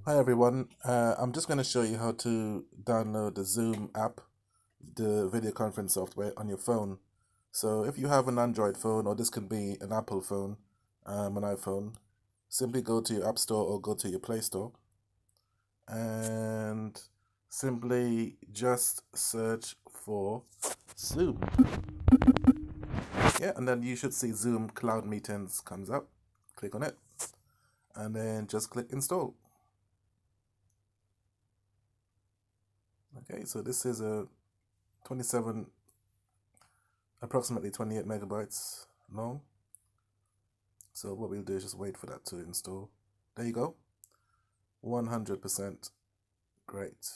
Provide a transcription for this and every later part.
Hi everyone, I'm just going to show you how to download the Zoom app, the video conference software on your phone. So if you have an Android phone, or this can be an Apple phone, an iPhone, simply go to your App Store or go to your Play Store and simply just search for Zoom. Yeah, and then you should see Zoom Cloud Meetings comes up. Click on it and then just click install. Okay, so this is a 27 approximately 28 megabytes long. So what we'll do is just wait for that to install. There you go. 100% great.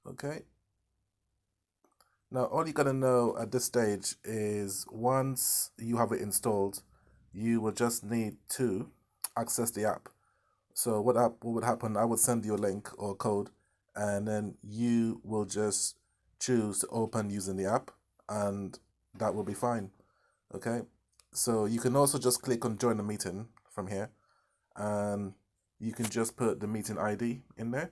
Okay. Now all you gotta know at this stage is once you have it installed, you will just need to access the app. So what would happen, I would send you a link or code, and then you will just choose to open using the app, and that will be fine. Okay, so you can also just click on join the meeting from here, and you can just put the meeting ID in there,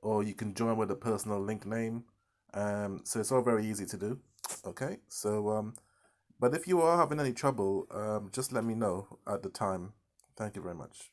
or you can join with a personal link name. So it's all very easy to do. Okay, so but if you are having any trouble, just let me know at the time. Thank you very much.